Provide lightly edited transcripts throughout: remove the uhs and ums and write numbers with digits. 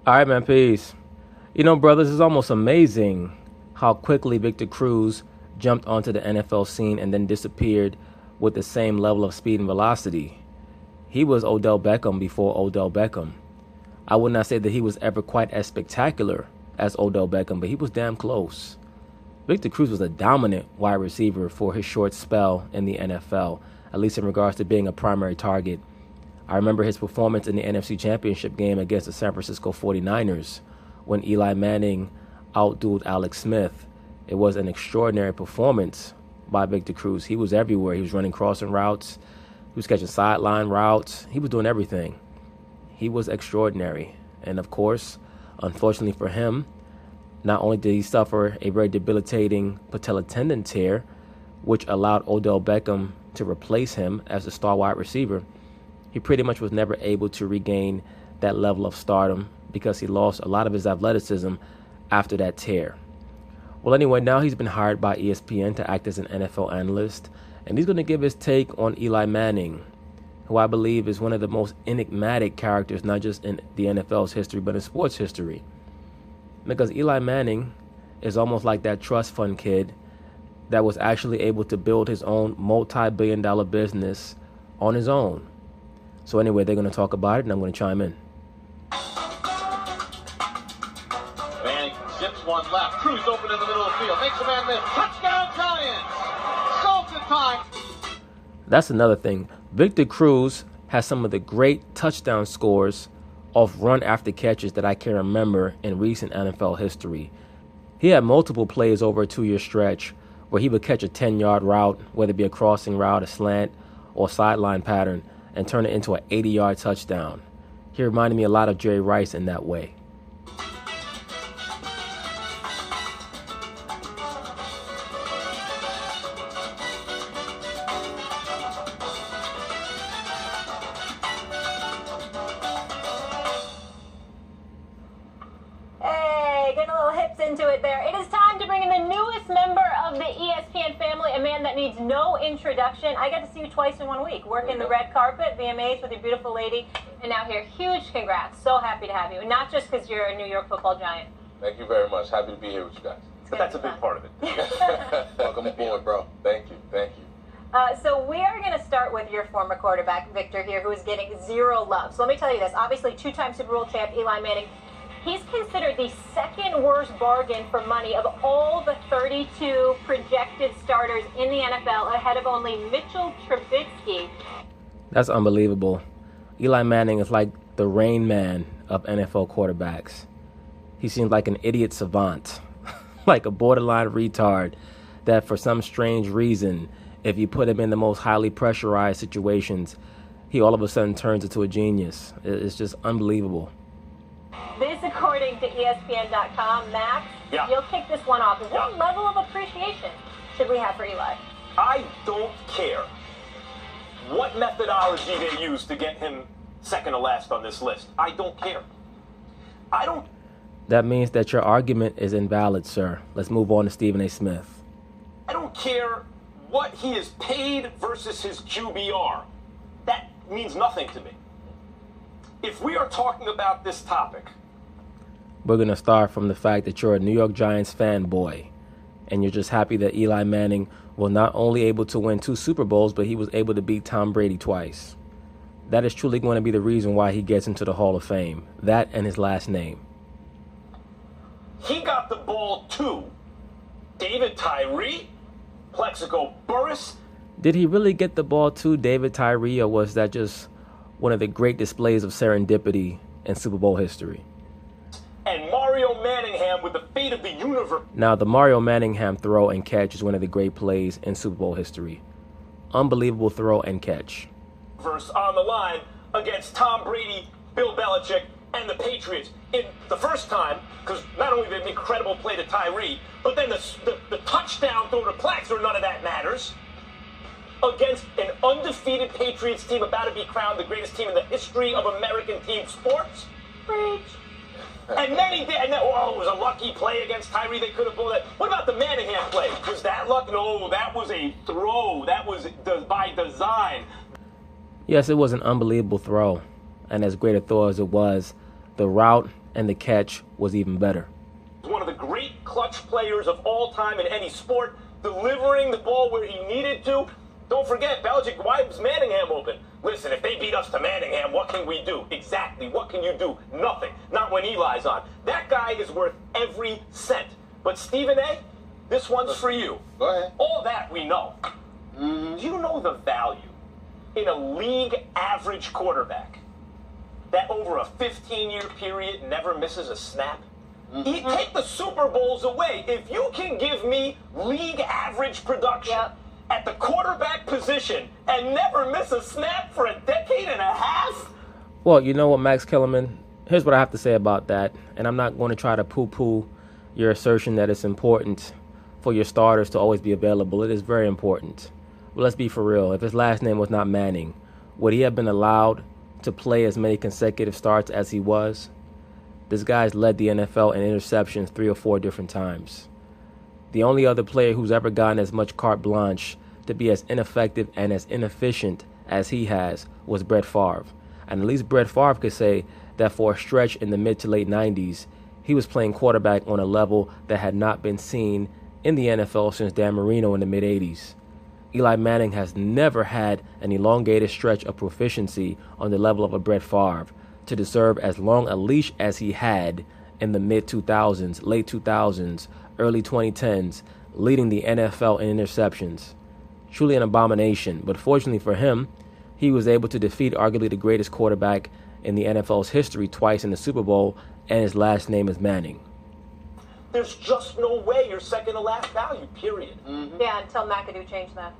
All right, man, peace. You know, brothers, it's almost amazing how quickly Victor Cruz jumped onto the NFL scene and then disappeared with the same level of speed and velocity. He was Odell Beckham before Odell Beckham. I would not say that he was ever quite as spectacular as Odell Beckham, but he was damn close. Victor Cruz was a dominant wide receiver for his short spell in the NFL, at least in regards to being a primary target. I remember his performance in the NFC Championship game against the San Francisco 49ers when Eli Manning outdueled Alex Smith. It was an extraordinary performance by Victor Cruz. He was everywhere. He was running crossing routes. He was catching sideline routes. He was doing everything. He was extraordinary. And of course, unfortunately for him, not only did he suffer a very debilitating patella tendon tear, which allowed Odell Beckham to replace him as the star wide receiver, he pretty much was never able to regain that level of stardom because he lost a lot of his athleticism after that tear. Well, anyway, now he's been hired by ESPN to act as an NFL analyst, and he's going to give his take on Eli Manning, who I believe is one of the most enigmatic characters, not just in the NFL's history, but in sports history. Because Eli Manning is almost like that trust fund kid that was actually able to build his own multi-billion-dollar business on his own. So anyway, they're going to talk about it, and I'm going to chime in. Manning zips one left. Cruz open in the middle of the field. Makes a man miss. Touchdown, Giants! Solves the time. That's another thing. Victor Cruz has some of the great touchdown scores off run after catches that I can remember in recent NFL history. He had multiple plays over a 2-year stretch where he would catch a 10-yard route, whether it be a crossing route, a slant, or sideline pattern, and turn it into an 80-yard touchdown. He reminded me a lot of Jerry Rice in that way. Getting a little hips into it there. It is time to bring in the newest member of the ESPN family, a man that needs no introduction. I got to see you twice in 1 week, working the red carpet, VMAs with your beautiful lady, and now here. Huge congrats. So happy to have you. And not just because you're a New York Football Giant. Thank you very much. Happy to be here with you guys. But that's a big part of it. Welcome aboard, bro. Thank you. Thank you. So we are going to start with your former quarterback, Victor, here, who is getting zero love. So let me tell you this. Obviously, two-time Super Bowl champ Eli Manning. He's considered the second worst bargain for money of all the 32 projected starters in the NFL, ahead of only Mitchell Trubisky. That's unbelievable. Eli Manning is like the Rain Man of NFL quarterbacks. He seems like an idiot savant, like a borderline retard that for some strange reason, if you put him in the most highly pressurized situations, he all of a sudden turns into a genius. It's just unbelievable. This, according to ESPN.com, Max, you'll kick this one off. What level of appreciation should we have for Eli? I don't care what methodology they use to get him second to last on this list. I don't care. That means that your argument is invalid, sir. Let's move on to Stephen A. Smith. I don't care what he is paid versus his QBR. That means nothing to me. If we are talking about this topic, we're going to start from the fact that you're a New York Giants fanboy, and you're just happy that Eli Manning was not only able to win 2 Super Bowls, but he was able to beat Tom Brady twice. That is truly going to be the reason why he gets into the Hall of Fame. That and his last name. He got the ball to David Tyree, Plexico Burress. Did he really get the ball to David Tyree, or was that just one of the great displays of serendipity in Super Bowl history? And Mario Manningham with the fate of the universe. Now, the Mario Manningham throw and catch is one of the great plays in Super Bowl history. Unbelievable throw and catch. On the line against Tom Brady, Bill Belichick, and the Patriots. In the first time, because not only the incredible play to Tyree, but then the touchdown throw to Plex, or none of that matters, against an undefeated Patriots team about to be crowned the greatest team in the history of American team sports. Preach. And then he did, and then, it was a lucky play against Tyree. They could have pulled that. What about the Manningham play? Was that luck? No, that was a throw. That was by design. Yes, it was an unbelievable throw. And as great a throw as it was, the route and the catch was even better. One of the great clutch players of all time in any sport, delivering the ball where he needed to. Don't forget, Belichick, why was Manningham open? Listen, if they beat us to Manningham, what can we do? Exactly, what can you do? Nothing. Not when Eli's on. That guy is worth every cent. But Stephen A., this one's for you. Go ahead. All that we know. Do you know the value in a league average quarterback that over a 15-year period never misses a snap? Take the Super Bowls away. If you can give me league average production at the quarterback position and never miss a snap for a decade and a half? Well, you know what, Max Kellerman? Here's what I have to say about that. And I'm not going to try to poo-poo your assertion that it's important for your starters to always be available. It is very important. But let's be for real. If his last name was not Manning, would he have been allowed to play as many consecutive starts as he was? This guy's led the NFL in interceptions 3 or 4 different times. The only other player who's ever gotten as much carte blanche to be as ineffective and as inefficient as he has was Brett Favre. And at least Brett Favre could say that for a stretch in the mid to late 90s, he was playing quarterback on a level that had not been seen in the NFL since Dan Marino in the mid 80s. Eli Manning has never had an elongated stretch of proficiency on the level of a Brett Favre to deserve as long a leash as he had in the mid 2000s, late 2000s, early 2010s, leading the NFL in interceptions. Truly an abomination, but fortunately for him, he was able to defeat arguably the greatest quarterback in the NFL's history twice in the Super Bowl, and his last name is Manning. There's just no way you're second to last value, period. Yeah, until McAdoo changed that.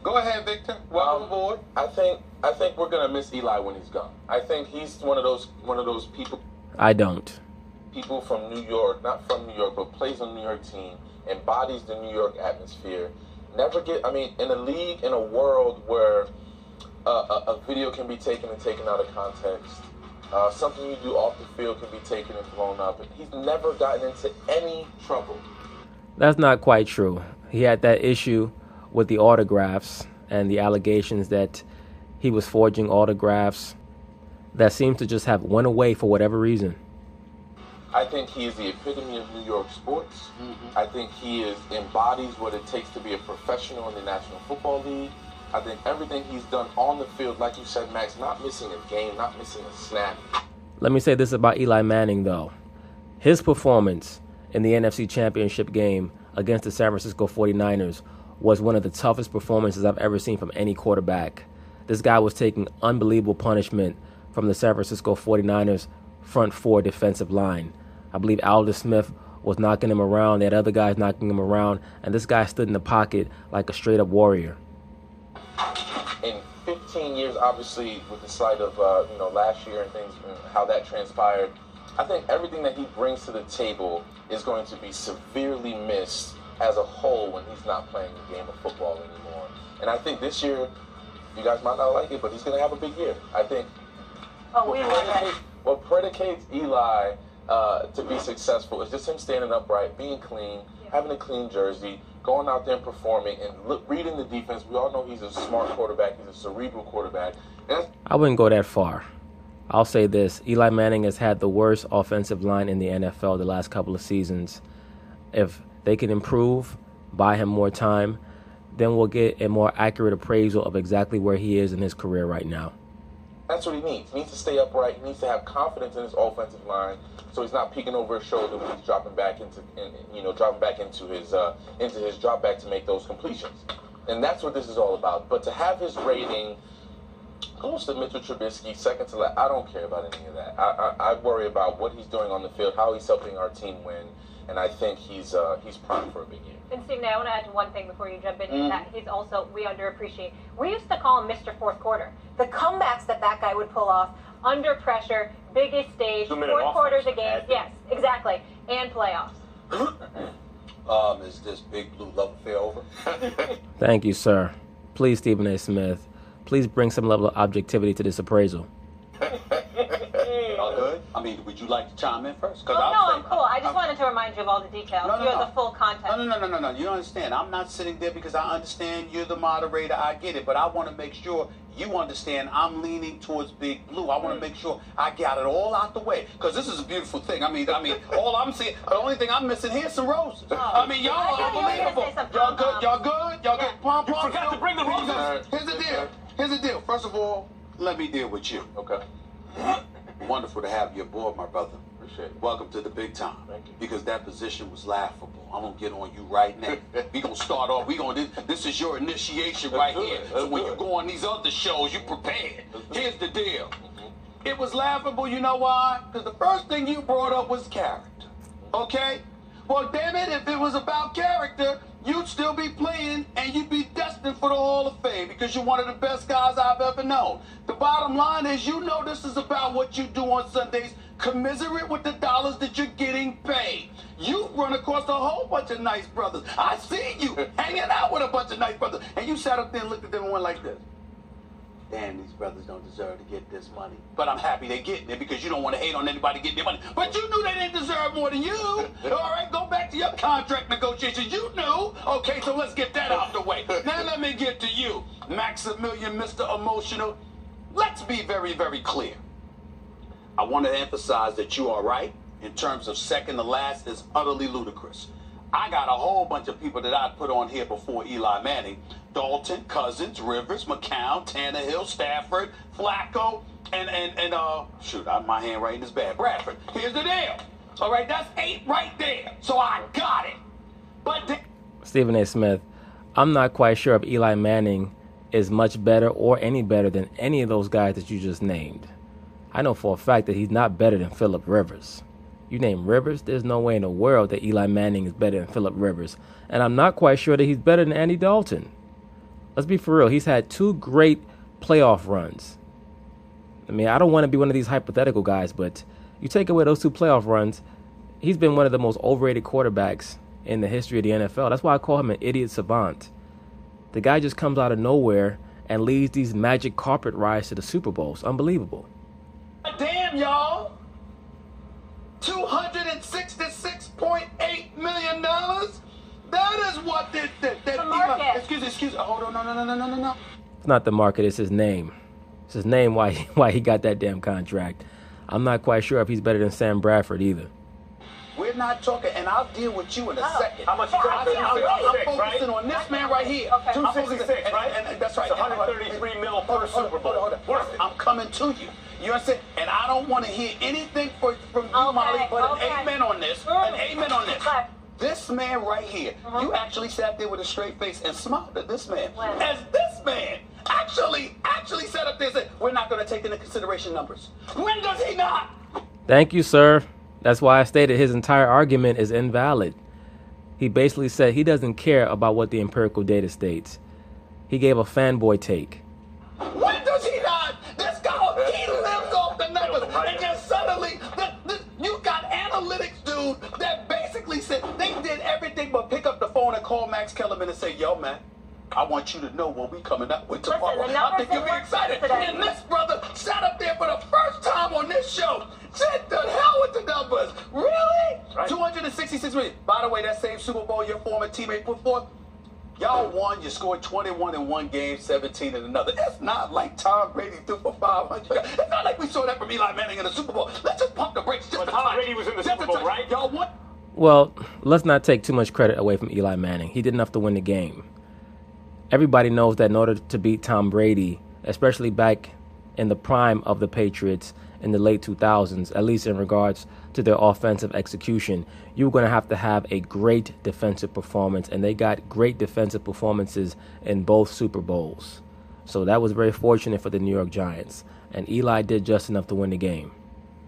Go ahead, Victor. Welcome aboard. I think we're gonna miss Eli when he's gone. I think he's one of those people. I don't. People from New York, not from New York, but plays on the New York team, embodies the New York atmosphere. In a league, in a world where a video can be taken and taken out of context, something you do off the field can be taken and blown up. He's never gotten into any trouble. That's not quite true. He had that issue with the autographs and the allegations that he was forging autographs that seems to just have went away for whatever reason. I think he is the epitome of New York sports. I think he embodies what it takes to be a professional in the National Football League. I think everything he's done on the field, like you said, Max, not missing a game, not missing a snap. Let me say this about Eli Manning, though. His performance in the NFC Championship game against the San Francisco 49ers was one of the toughest performances I've ever seen from any quarterback. This guy was taking unbelievable punishment from the San Francisco 49ers front 4 defensive line. I believe Aldous Smith was knocking him around. They had other guys knocking him around, and this guy stood in the pocket like a straight-up warrior. In 15 years, obviously, with the slide of last year and things, and how that transpired, I think everything that he brings to the table is going to be severely missed as a whole when he's not playing the game of football anymore. And I think this year, you guys might not like it, but he's going to have a big year. I think what predicates Eli to be successful is just him standing upright, being clean, having a clean jersey, going out there and performing, and reading the defense. We all know he's a smart quarterback. He's a cerebral quarterback. I wouldn't go that far. I'll say this. Eli Manning has had the worst offensive line in the NFL the last couple of seasons. If they can improve, buy him more time, then we'll get a more accurate appraisal of exactly where he is in his career right now. That's what he needs. He needs to stay upright. He needs to have confidence in his offensive line, so he's not peeking over his shoulder when he's dropping back into his drop back to make those completions. And that's what this is all about. But to have his rating close to Mitchell Trubisky, second to last, I don't care about any of that. I worry about what he's doing on the field, how he's helping our team win, and I think he's primed for a big year. And Stephen, I want to add one thing before you jump in. That he's also, we underappreciate. We used to call him Mr. Fourth Quarter. The comebacks that guy would pull off under pressure, biggest stage, fourth quarters of games. Yes, exactly, and playoffs. Is this big blue love affair over? Thank you, sir. Please, Stephen A. Smith, please bring some level of objectivity to this appraisal. All good? I mean, would you like to chime in first? Oh, no, I'm cool. I just wanted to remind you of all the details. You have the full context. No. You don't understand. I'm not sitting there because I understand you're the moderator. I get it. But I want to make sure you understand I'm leaning towards Big Blue. I want to make sure I got it all out the way. Because this is a beautiful thing. I mean, all I'm seeing, the only thing I'm missing here is some roses. Oh. I mean, y'all are unbelievable. Y'all good? Y'all good? Y'all good? Pom, You forgot to bring the roses. Here's the deal. First of all, let me deal with you. Okay. Wonderful to have you aboard, my brother. Appreciate it. Welcome to the big time. Thank you. Because that position was laughable. I'm gonna get on you right now. We gonna start off. This is your initiation right here. So when you go on these other shows, you prepared. Here's the deal. It was laughable. You know why? Because the first thing you brought up was character. Okay. Well, damn it, if it was about character, you'd still be playing and you'd be destined for the Hall of Fame because you're one of the best guys I've ever known. The bottom line is, you know this is about what you do on Sundays, commensurate with the dollars that you're getting paid. You run across a whole bunch of nice brothers. I see you hanging out with a bunch of nice brothers. And you sat up there and looked at them and went like this. Damn, these brothers don't deserve to get this money. But I'm happy they're getting it because you don't want to hate on anybody getting their money. But you knew they didn't deserve more than you. All right, go back to your contract negotiations. You knew. Okay, so let's get that out the way. Now let me get to you, Maximilian, Mr. Emotional. Let's be very, very clear. I want to emphasize that you are right in terms of second to last is utterly ludicrous. I got a whole bunch of people that I put on here before Eli Manning. Dalton, Cousins, Rivers, McCown, Tannehill, Stafford, Flacco, and shoot, my handwriting is bad. Bradford. Here's the deal. All right, that's 8 right there. So I got it. But Stephen A. Smith, I'm not quite sure if Eli Manning is much better or any better than any of those guys that you just named. I know for a fact that he's not better than Phillip Rivers. You name Rivers, there's no way in the world that Eli Manning is better than Phillip Rivers. And I'm not quite sure that he's better than Andy Dalton. Let's be for real. He's had 2 great playoff runs. I mean, I don't want to be one of these hypothetical guys, but you take away those 2 playoff runs, he's been one of the most overrated quarterbacks in the history of the NFL. That's why I call him an idiot savant. The guy just comes out of nowhere and leads these magic carpet rides to the Super Bowl. It's unbelievable. damn, y'all. $266.8 million? That is what that market. Excuse me. Hold on, no. It's not the market, it's his name. It's his name why he got that damn contract. I'm not quite sure if he's better than Sam Bradford either. We're not talking, and I'll deal with you in a second. How much you got? I'm focusing on this man right here. Okay. 266, right? And that's right. It's 133 mil per Super Bowl. Hold on. Worth it. I'm coming to you. You understand? And I don't want to hear anything from you, Molly, but an amen on this. An amen on this. Okay. This man right here, you actually sat there with a straight face and smiled at this man. When? As this man actually sat up there and said, we're not going to take into consideration numbers. When does he not? Thank you, sir. That's why I stated his entire argument is invalid. He basically said he doesn't care about what the empirical data states. He gave a fanboy take. When does he not? This guy, he lives off the numbers. And then suddenly, you got analytics, dude, that basically said they did everything but pick up the phone and call Max Kellerman and say, yo, man, I want you to know what we coming up with tomorrow. Listen, the I think numbers you'll be excited. today. And this brother sat up there for the first time on this show. Said the hell with the numbers. Really? Right. 266 million. By the way, that same Super Bowl your former teammate put forth, y'all won. You scored 21 in one game, 17 in another. It's not like Tom Brady threw for 500. It's not like we saw that from Eli Manning in the Super Bowl. Let's just pump the brakes. Just But Tom Brady was in the Super Bowl, right? Y'all won. Well, let's not take too much credit away from Eli Manning. He did enough to win the game. Everybody knows that in order to beat Tom Brady, especially back in the prime of the Patriots in the late 2000s, at least in regards to their offensive execution, you were going to have a great defensive performance, and they got great defensive performances in both Super Bowls. So that was very fortunate for the New York Giants, and Eli did just enough to win the game.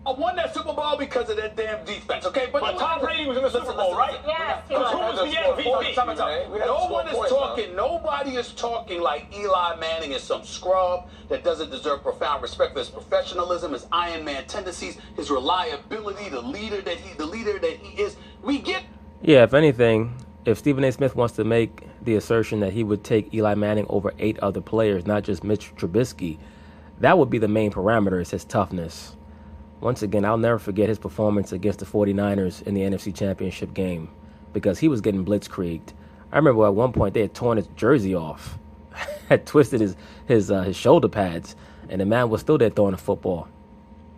I won that Super Bowl because of that damn defense, okay? But Tom Brady was in the Super Bowl, right? Yes, he Because who was. was the MVP? No one is talking, nobody is talking like Eli Manning is some scrub that doesn't deserve profound respect for his professionalism, his Iron Man tendencies, his reliability, the leader that he is. We get. Yeah, if anything, if Stephen A. Smith wants to make the assertion that he would take Eli Manning over 8 other players, not just Mitch Trubisky, that would be the main parameter, is his toughness. Once again, I'll never forget his performance against the 49ers in the NFC Championship game because he was getting blitzkrieged. I remember at one point they had torn his jersey off, had twisted his shoulder pads, and the man was still there throwing a football.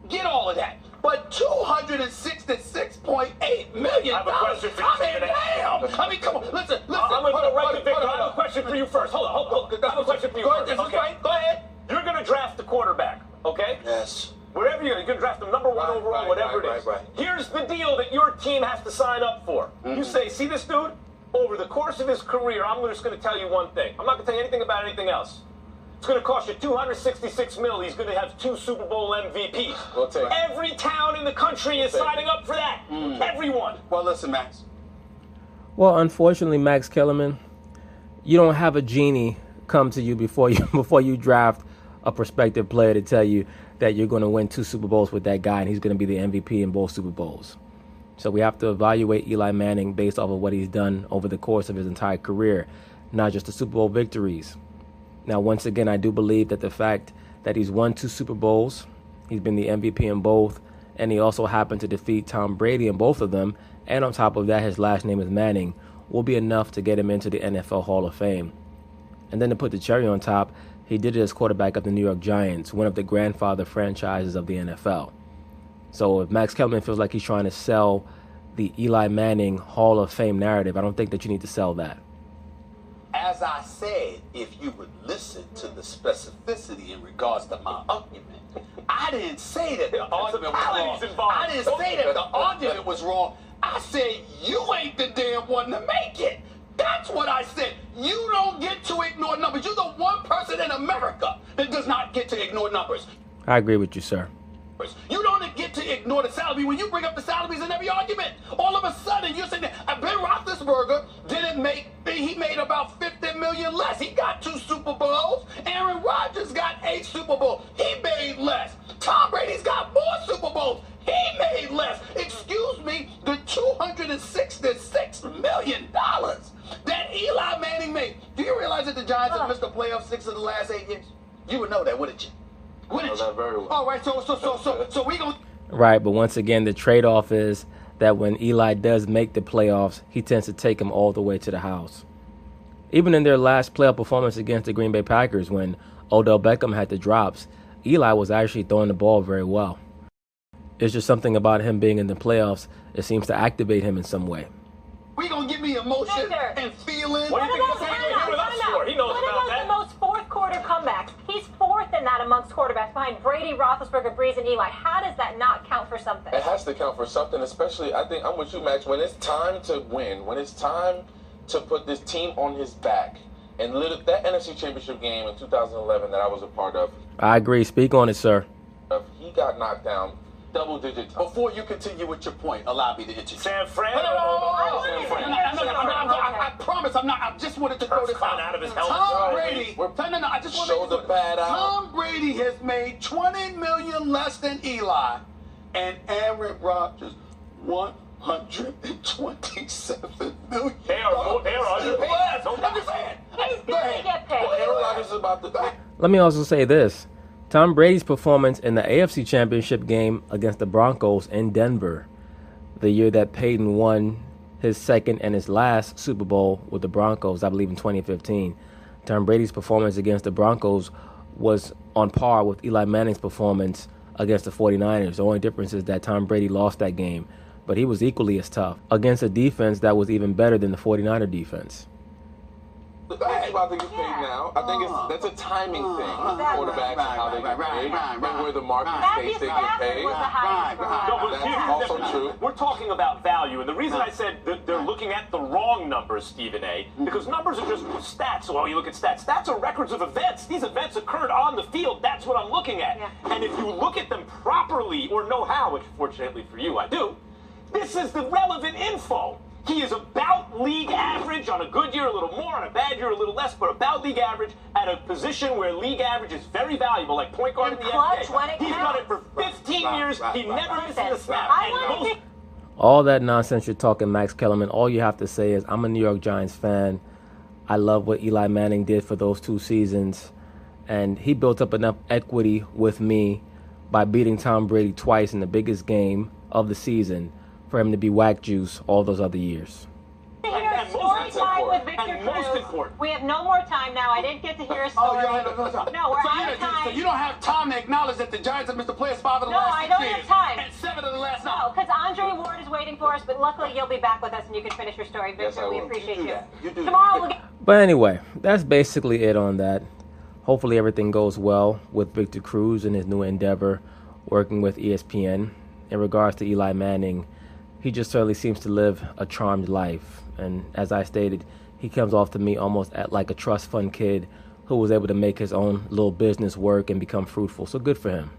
Get all of that. But $266.8 million. I have a question for you. Damn. I mean, come on. Listen. I'm going to go right to Victor. I have a question for you first. Hold on. I have a question for you first. Okay. Go ahead. You're going to draft the quarterback, okay? Yes. Wherever you're going to draft him number one overall, whatever it is. Here's the deal that your team has to sign up for. You say, see this dude? Over the course of his career, I'm just going to tell you one thing. I'm not going to tell you anything about anything else. It's going to cost you $266 million. He's going to have 2 Super Bowl MVPs. We'll take it. Every town in the country is signing up for that. Everyone. Well, listen, Max. Well, unfortunately, Max Kellerman, you don't have a genie come to you before you draft a prospective player to tell you that you're going to win 2 Super Bowls with that guy and he's going to be the MVP in both Super Bowls. So we have to evaluate Eli Manning based off of what he's done over the course of his entire career, not just the Super Bowl victories. Now, once again, I do believe that the fact that he's won 2 Super Bowls, he's been the MVP in both, and he also happened to defeat Tom Brady in both of them, and on top of that, his last name is Manning, will be enough to get him into the NFL Hall of Fame. And then to put the cherry on top, he did it as quarterback of the New York Giants, one of the grandfather franchises of the NFL. So if Max Kellerman feels like he's trying to sell the Eli Manning Hall of Fame narrative, I don't think that you need to sell that. As I said, if you would listen to the specificity in regards to my argument, I didn't say that the argument was wrong. I didn't say that the argument was wrong. I said you ain't the damn one to make it. That's what I said. You don't get to ignore numbers. You're the one person in America that does not get to ignore numbers. I agree with you, sir. You don't get to ignore the salary. When you bring up the salaries in every argument, all of a sudden you're saying that Ben Roethlisberger he made about $50 million less. He got 2 Super Bowls. Aaron Rodgers got 8 Super Bowls. He made less. Tom Brady's got 4 Super Bowls. He made less. Excuse me, the $266 million that Eli Manning made. Do you realize that the Giants have missed the playoffs 6 of the last 8 years? You would know that, wouldn't you? Wouldn't you? Very well. All right, so we gonna. Right, but once again, the trade-off is that when Eli does make the playoffs, he tends to take them all the way to the house. Even in their last playoff performance against the Green Bay Packers, when Odell Beckham had the drops, Eli was actually throwing the ball very well. It's just something about him being in the playoffs. It seems to activate him in some way. We gonna give me emotion and feeling. What do you think he's here with us for? He knows about that. The most fourth-quarter comebacks. He's 4th in that amongst quarterbacks behind Brady, Roethlisberger, Breeze, and Eli. How does that not count for something? It has to count for something, especially, I think, I'm with you, Max, when it's time to win, when it's time to put this team on his back. And that NFC Championship game in 2011 that I was a part of. I agree. Speak on it, sir. He got knocked down double-digit times. Before you continue with your point, allow me to interject. San Fran? I promise I'm not. I just wanted to throw this out of his helmet. Tom Brady. I just show the pad out. Tom Brady has made $20 million less than Eli, and Aaron Rodgers $127 million. They are underpaid. I'm just saying. He's going to get paid. Aaron Rodgers is about to. Let me also say this. Tom Brady's performance in the AFC Championship game against the Broncos in Denver, the year that Peyton won his second and his last Super Bowl with the Broncos, I believe in 2015. Tom Brady's performance against the Broncos was on par with Eli Manning's performance against the 49ers. The only difference is that Tom Brady lost that game, but he was equally as tough against a defense that was even better than the 49er defense. He's about to get paid now. I think that's a timing thing. Quarterbacks and how they get paid, and where the market states they get paid. That's also true. We're talking about value, and the reason I said that they're looking at the wrong numbers, Stephen A., because numbers are just stats. Well, you look at stats. Stats are records of events. These events occurred on the field. That's what I'm looking at. And if you look at them properly, or know how, which fortunately for you I do, this is the relevant info. He is about league average, on a good year a little more, on a bad year a little less, but about league average at a position where league average is very valuable, like point guard in the NBA. He's done it for 15 years. He never misses a snap. All that nonsense you're talking, Max Kellerman, all you have to say is, I'm a New York Giants fan. I love what Eli Manning did for those 2 seasons. And he built up enough equity with me by beating Tom Brady twice in the biggest game of the season for him to be whack juice all those other years. And story time with Victor Cruz. We have no more time now. I didn't get to hear a story. No, we're out of time. So you don't have time to acknowledge that the Giants have missed the playoffs 5 of the last 6 years. No, I don't have time. And 7 of the last 9. No, because Andre Ward is waiting for us, but luckily you'll be back with us and you can finish your story. Victor, Yes, I we will. appreciate you. You do Tomorrow we'll get... But anyway, that's basically it on that. Hopefully everything goes well with Victor Cruz and his new endeavor working with ESPN. In regards to Eli Manning, he just certainly seems to live a charmed life. And as I stated, he comes off to me almost like a trust fund kid who was able to make his own little business work and become fruitful. So good for him.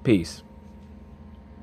Peace.